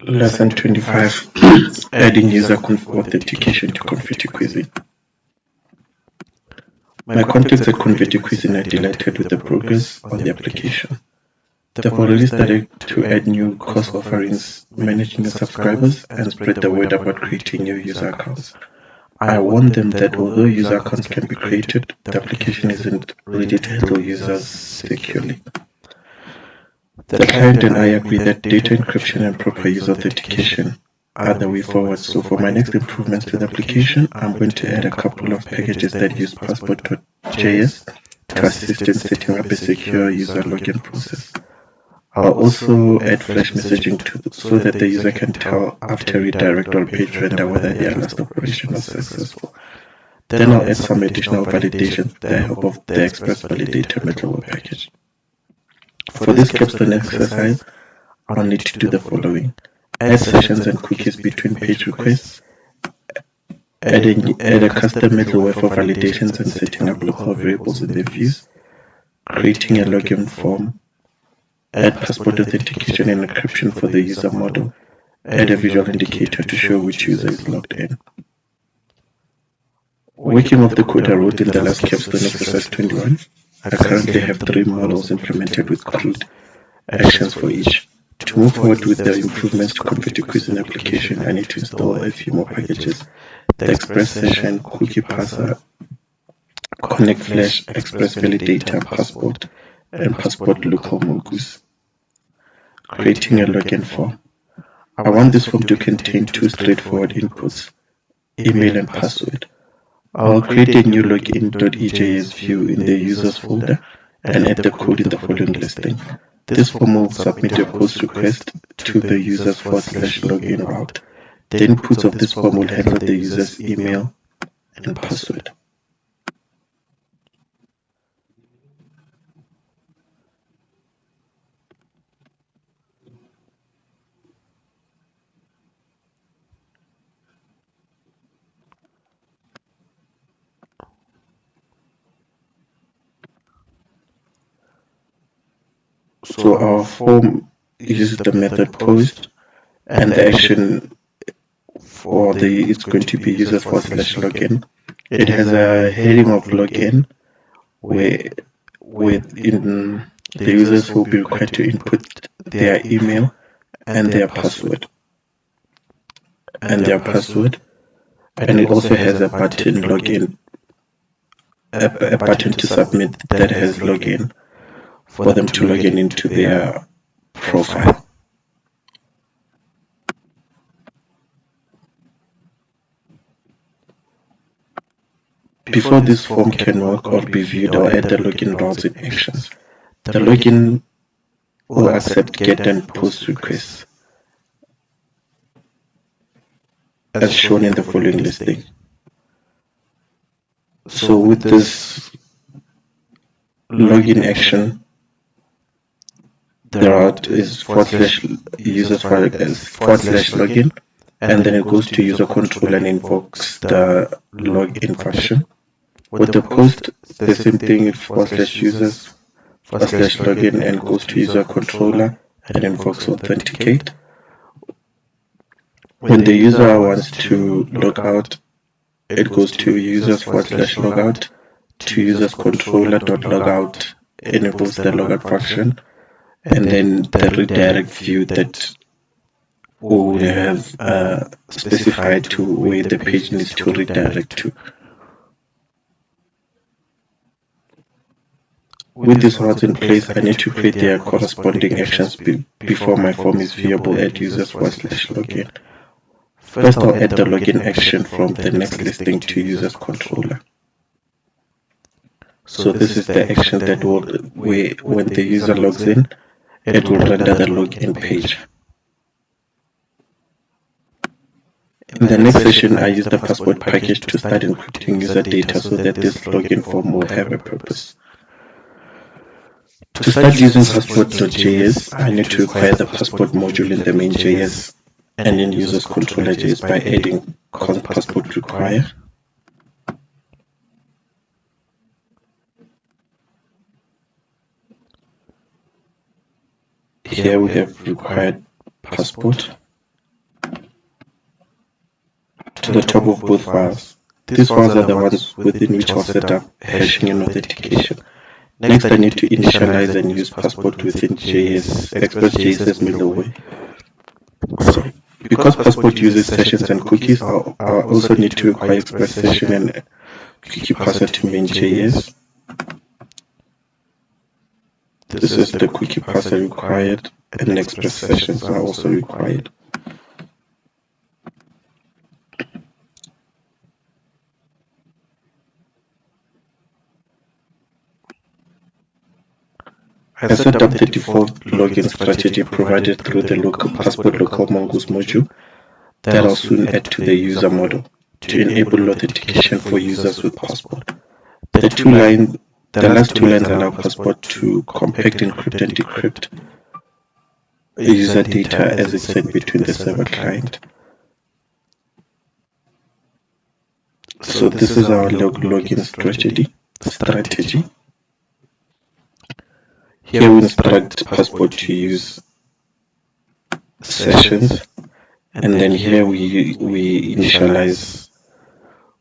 Lesson 25 Adding User Authentication to Confetti Cuisine. My contacts at Confetti Cuisine are delighted with the progress on the application. They've already started to add new course offerings, manage new subscribers, and spread the word about creating new user accounts. I warned them that although user accounts can be created, the application isn't ready to handle users securely. The client and I agree that data encryption and proper user authentication are the way forward. So for my next improvements to the application, I'm going to add a couple of packages that use passport.js to assist in setting up a secure user login process. I'll also add flash messaging so that the user can tell after redirect or page render whether their last operation was successful. Then I'll add some additional validation with the help of the Express Validator middleware package. For this capstone exercise, I'll need to do the following. Add sessions and cookies between page requests, add a custom middleware for validations and setting up local variables in the views, creating a login form, add passport authentication and encryption for the user model, add a visual indicator to show which user is logged in. Working off the code I wrote in the last capstone exercise 21, I currently have 3 models implemented with crude actions for each. To move forward with the improvements to Confetti Cuisine application, I need to install a few more packages. The Express Session, Cookie Parser, Connect Flash, Express Validator, Passport, and Passport Local Mongoose. Creating a login form. I want this form to contain 2 straightforward inputs, email and password. I'll create a new login.ejs view in the users folder and add the code in the following listing. This form will submit a post request to the user's /login route. The inputs of this form will handle the user's email and password. So our form uses the method post, and the action for it's going to be users /login. It has a heading of login where within the users will be required to input their email and their password. And it also has a button login, a button to submit that has login for them to log in into their profile. Before this form can work or be viewed, I'll add the login routes in actions. The login will accept get and post requests as shown in the following listing. So with this login action, the route is /users /login, and then it goes to user control and invokes the login function. With the post, the same thing, it /users /login and goes to user controller and invokes authenticate. When the user wants to log out, it goes to users /logout to users controller.logout, enables the logout function, and then the redirect view that would have specified to where the page needs to redirect to. With these routes in place, I need to create their corresponding actions before my form is viewable at users /login. First, I'll add the login action from the next listing to users controller. So this is the action that will, when the user logs in, it will render the login page. In the next session, I use the passport package to start encrypting user data so that this login form will have a purpose. To start using passport.js, I need to require the passport module in the main.js and in users controller.js by adding const passport require. Here we have required passport, to the top of both files. These files are the ones within which I'll set up hashing and authentication. Next, I need to initialize and use passport within Express.js's middleware. So, because passport uses sessions and cookies, I also need to require Express session and cookie parser to main.js. This is the cookie parser required, and Express sessions are also required. I set up the default login strategy provided through the local passport local mongoose module that I'll soon add to the user model to enable authentication for users with passport. The last two lines allow passport to compact, encrypt, and decrypt user data as it's sent between the server client. So this is our login strategy. Here we instruct passport to use sessions, and then here we initialize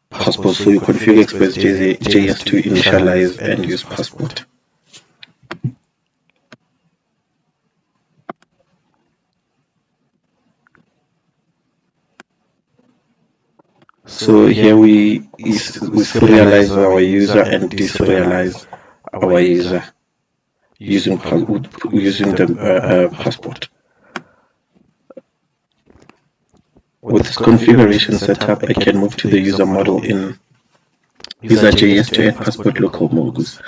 passport. So you configure Express.js to initialize and use passport. So here we serialize our user and deserialize our user using the passport. With this configuration set up, I can move to the user model in user.js to add passport local mongoose.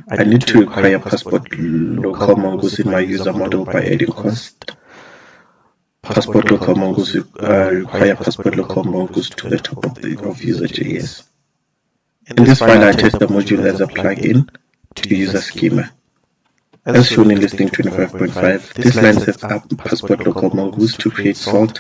I need to require passport local mongoose in my user model by adding const passport local mongoose require passport local mongoose to the top of user.js. In this file, I test the module as a plugin to user schema. As shown in listing 25.5, this line sets up passport local mongoose to create salt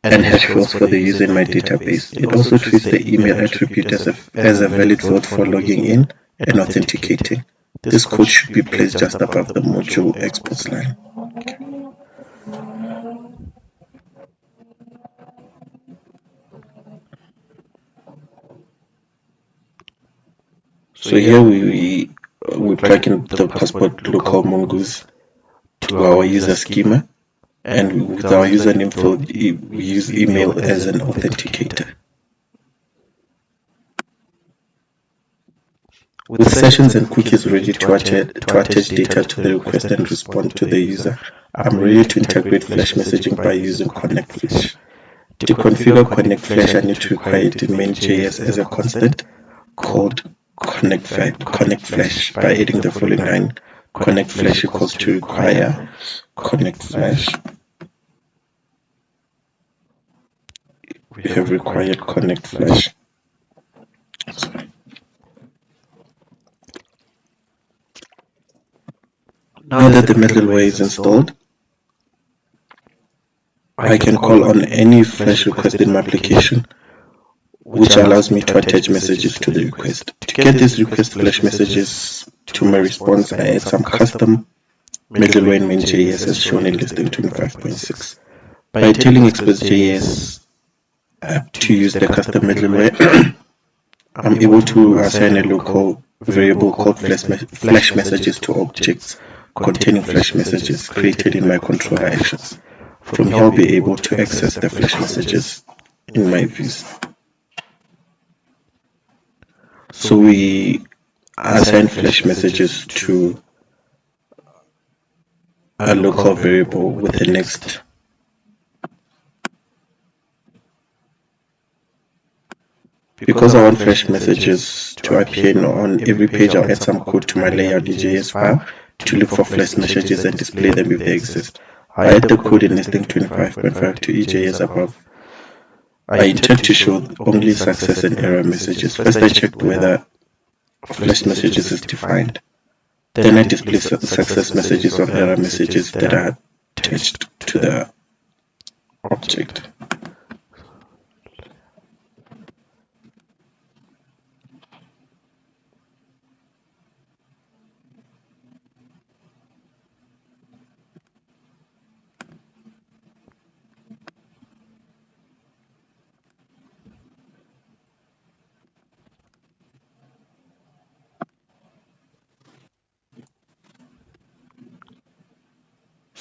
and hash fields for the user in my database. It also treats the email attribute as a valid field for logging in and authenticating. This code should be placed just above the module exports line. So here we plug in the passport local mongoose to our user schema, and with our username field, we use email as an authenticator. With sessions and cookies ready to attach data to the request and respond to the user, I'm ready to integrate Flash messaging by using Connect Flash. To configure Connect Flash, I need to require it in main.js as a constant called Connect Flash by adding the following line: Connect Flash equals to require Connect Flash. We have required Connect Flash. Sorry. Now that the middleware is installed, I can call on any Flash request in my application, which allows me to attach messages to the request. To get these request Flash messages to my response, I add some custom middleware in main.js as shown in listing 25.6. By telling Express.js app to use the custom middleware, I'm able to assign a local variable called Flash messages to objects containing Flash messages created in my controller actions. From here, I'll be able to access the Flash messages in my views. So we assign Flash messages to a local variable with the next. Because I want Flash messages to appear on every page, I'll add some code to my layout.js file to look for Flash messages and display them if they exist. I add the code in listing 25.5 to EJS above. I intend to show only success and error messages. First, I checked whether Flash messages is defined. Then I display success messages or error messages that are attached to the object.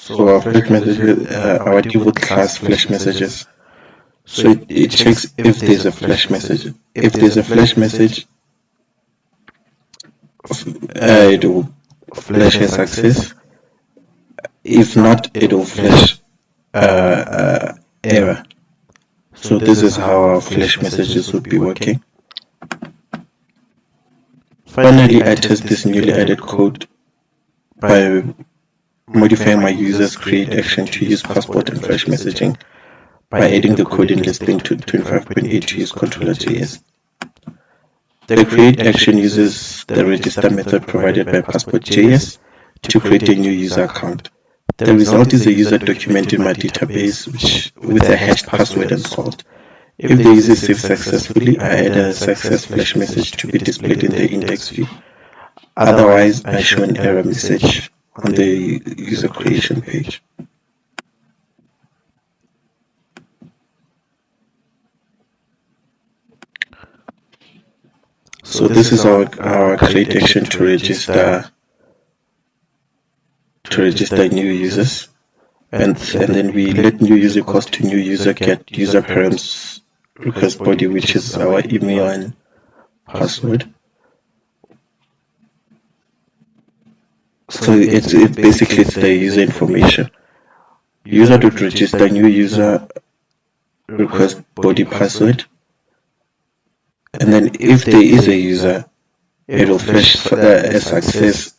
So our flash messages, our default class flash messages. So it checks if there's a flash message. If there's a flash message, it will flash a success. If not, it will flash error. So this is how our flash messages would be working. Finally, I test this newly added code by modifying my user's create action to use passport and flash messaging by adding the code in listing to 25.8 to use controller.js. The create action uses the register method provided by passport.js to create a new user account. The result is a user document in my database with a hashed password and salt. If the user saves successfully, I add a success flash message to be displayed in the index view. Otherwise, I show an error message on the user creation page. So this is our create action to register new users, and then we let new user equals to new user get user params request body, which is our email and password. So it's basically the user information. User.register new user request body password, and then if there is a user, it will flash a success.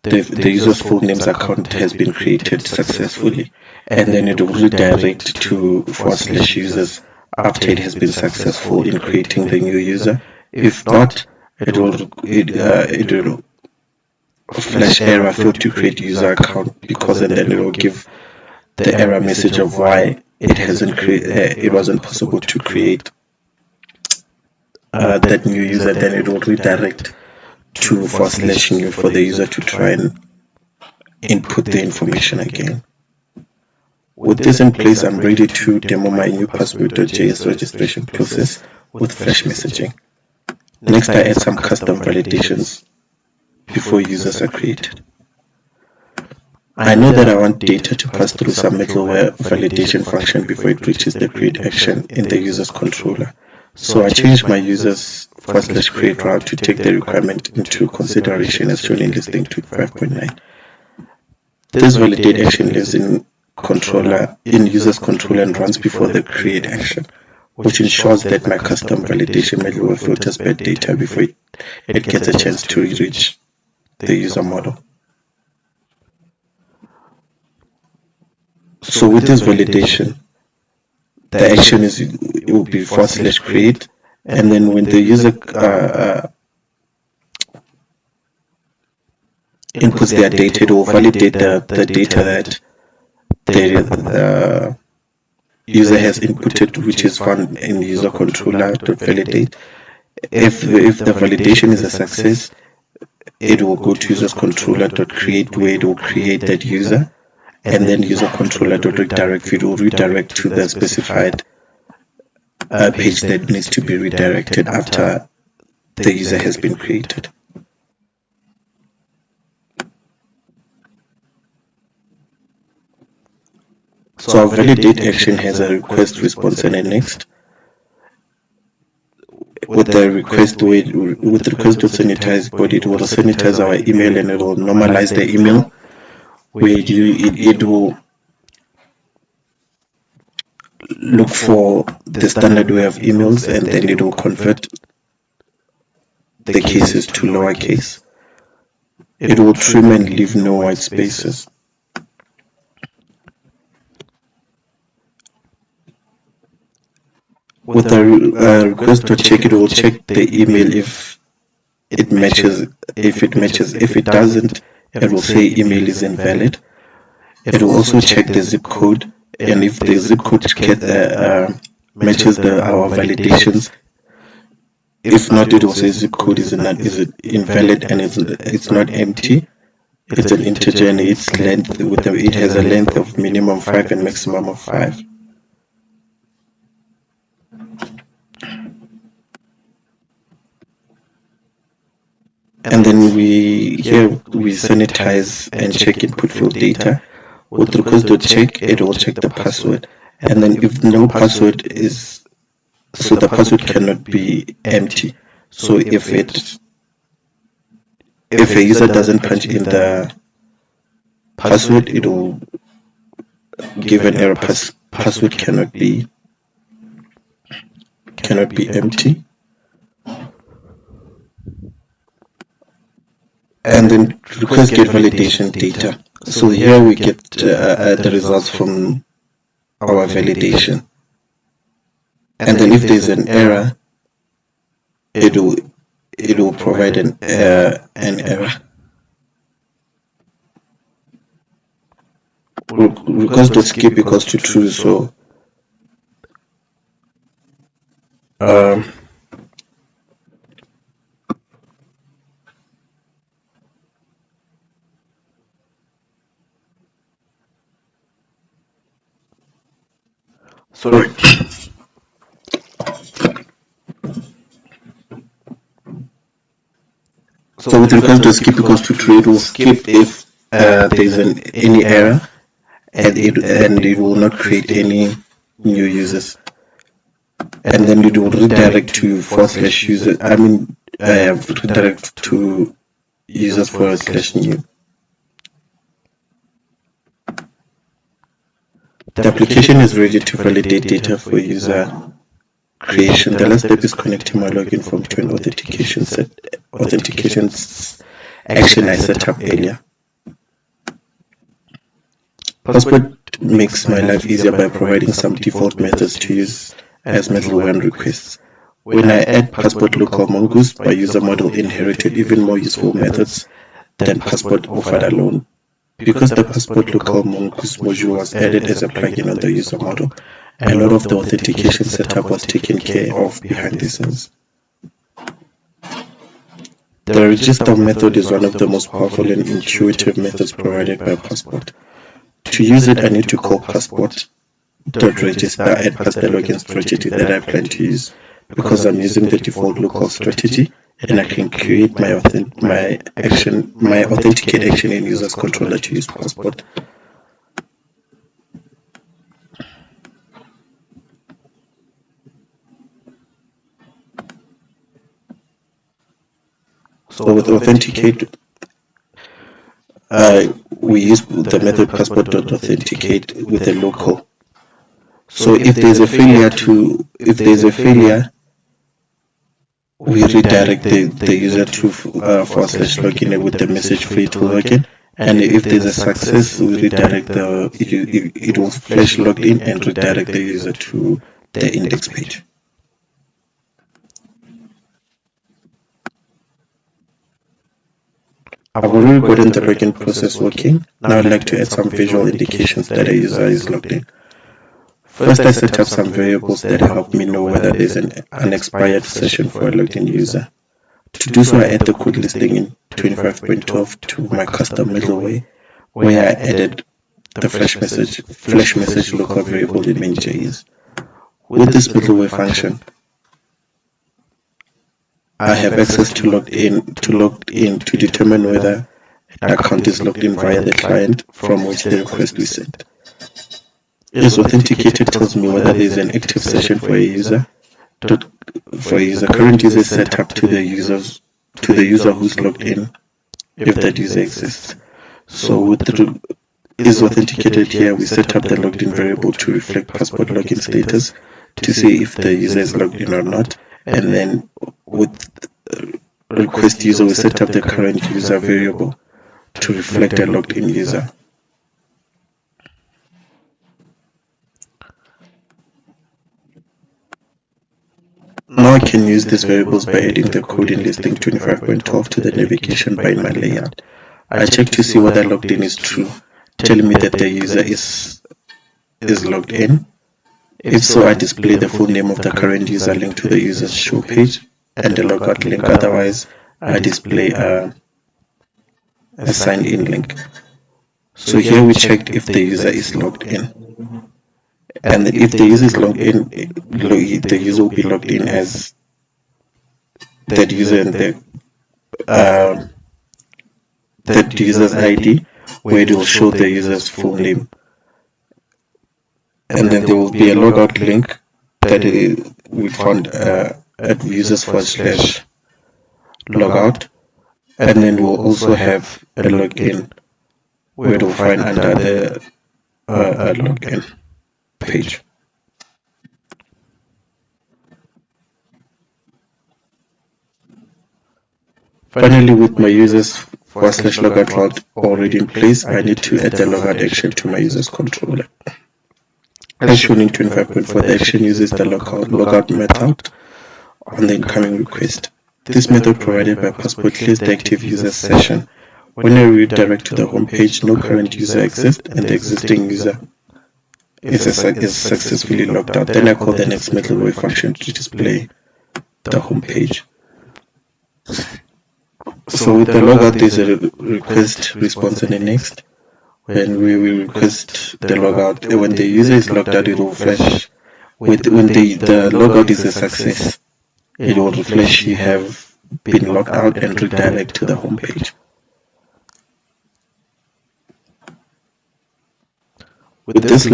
The user's full name's account has been created successfully, and then it will redirect to /users after it has been successful in creating the new user. If not, it will flash error failed to create user account, because and then it will give the error message of why it wasn't possible to create that new user. Then it will redirect to /new for the user to try and input the information again. With this in place, I'm ready to demo my new passport.js registration process with flash messaging. Next, I add some custom validations before users are created. I know that I want data to pass through some middleware validation function before it reaches the create action in the user's controller. So I changed my user's /create route to take the requirement into consideration as shown in listing 25.9. This validate action lives in user's controller and runs before the create action, which ensures that my custom validation middleware filters bad data before it gets a chance to reach the user model. So with this validation, the action it will be /create, and then when the user inputs their data, it will validate the data that the user has inputted, which is found in user controller.validate. If the validation is a success, it will go to user's controller.create, where it will create that user, and then user controller.redirect, it will redirect to the specified page that needs to be redirected after the user has been created. So our validate action has a request, response, and a next. With the request .sanitize body, it will sanitize our email and it will normalize the email, where it will look for the standard way of emails, and then it will convert the cases to lowercase. It will trim and leave no white spaces. With the request.check, it will check the email if it matches. If it doesn't, it will say email is invalid. It will also check the zip code, and if the zip code matches our validations, if not, it will say zip code is invalid and it's not empty. It's an integer and its length it has a length of minimum 5 and maximum of 5. And then we sanitize and check input field data. With request.check, it will check the password. And then if no password is, so the password cannot be empty. So if a user doesn't punch in the password, it will give an error. Password cannot be empty. And then request get validation data. So here we get the results from our validation. And then if there's an error, it will provide an error. Request.skip equals to true. So sorry. So with request.skip equals to true, it will skip if there's any error, and it will not create any new users. And then it will redirect to /user. Redirect to users /new. The application is ready to validate data for user creation. The last step is connecting my login form to an authentication action I set up earlier. Passport makes my life easier by providing some default methods to use as middleware and requests. When I add Passport local mongoose, my user model inherited even more useful methods than Passport offered alone. Because the Passport local mongoose module was added as a plugin on the user model, a lot of the authentication setup was taken care of behind the scenes. The register method is one of the most powerful and intuitive methods provided by Passport. To use it, I need to call passport.register and pass the login strategy that I plan to use, because I'm using the default local strategy, and I can create my authenticate action in user's controller to use Passport. So with authenticate, we use the method passport.authenticate with a local. So if there's a failure, we redirect the user to /login with the message free to login. And if there's a success, we redirect it will flash logged in and redirect the user to the index page. I've already gotten the login process working. Now I'd like to add some visual indications that a user is logged in. First, I set up some variables that help me know whether there's an unexpired session for a logged in user. To do so, I add the code listing in 25.12 to my custom middleware, where I added the flash message local variable in main.js. With this middleware function, I have access to logged in to determine whether an account is logged in via the client from which the request we sent. Is authenticated tells me whether there is an active session for a user. Current user is set up to the user who's logged in, if that user exists. So with the is authenticated here, we set up the logged in variable to reflect passport login status to see if the user is logged in or not. And then with request user, we set up the current user variable to reflect a logged in user. Now I can use these variables by adding the code in listing 25.12 to the navigation bar in my layout. I check to see whether logged in is true, telling me that the user is logged in. If so, I display the full name of the current user linked to the user's show page and the logout link. Otherwise, I display a sign in link. So here we checked if the user is logged in. And if the user is logged in, the user will be logged in as that user, and that user's ID, where it will show the user's full name. And then there will be a logout link that we found at users/logout. And then we'll also have a login where it will find under the login page. Finally, with my users/logout route already in place, I need to add the logout action to my users controller. As shown in 25.4, the action uses the logout method on the incoming request. This method provided by Passport clears the active user session. When I redirect to the home page, no current user exists and the existing user is successfully logged out. Then I call the next middleware function to display the home page. So with the logout, there's a request, response, and a next. When we request the logout, when the user is logged out, it will flash. When the logout is a success, it will flash you have been logged out and redirect to the home page. With this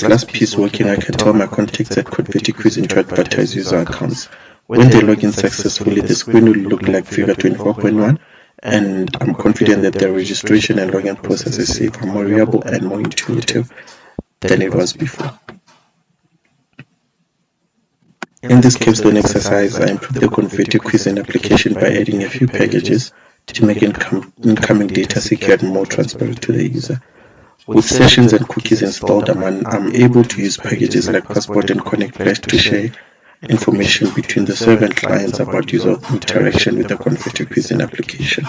last piece working, I can tell my contacts at ConvertiQuizin to advertise user accounts. When they log in successfully, the screen will look like Figure 24.1, and I'm confident that the registration and login process is safer, more reliable, and more intuitive than it was before. In this capstone exercise, I improved the ConvertiQuizin application by adding a few packages to make incoming data secure and more transparent to the user. With sessions and cookies installed, I'm able to use packages like Passport and Connect Flash to share information between the server and clients about user interaction with the ConvertiQuizin application.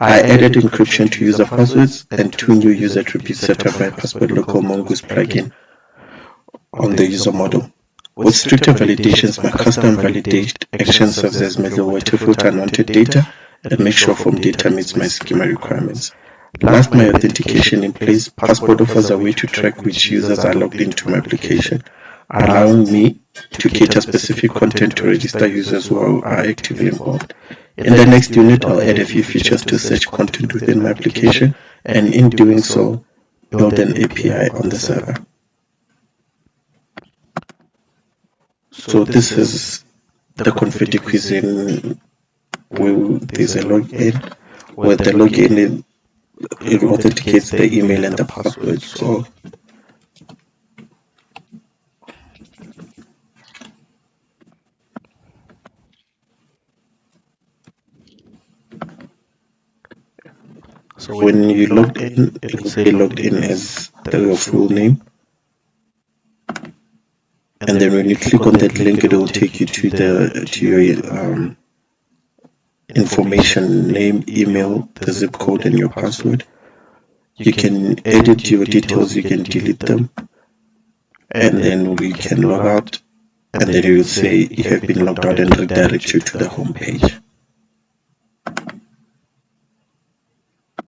I added encryption to user passwords and 2 new user attributes set up by Passport Local Mongoose plugin on the user model. With stricter validations, my custom validate action serves as middleware to filter unwanted data and make sure form data meets my schema requirements. Last, my authentication in place, Passport offers a way to track which users are logged into my application, allowing me to cater specific content to register users who are actively involved. In the next unit, I'll add a few features to search content within my application, and in doing so, build an API on the server. So this is the ConvertiQuizin where there's a login, where the login it authenticates the email and the password. So when you logged in, it will say logged in as your full name. And then when you click on that link, it will take you to your information, name, email, the zip code, and your password. You can edit your details, you can delete them, and then we can log out, and then it will say you have been logged out and redirect you to the home page.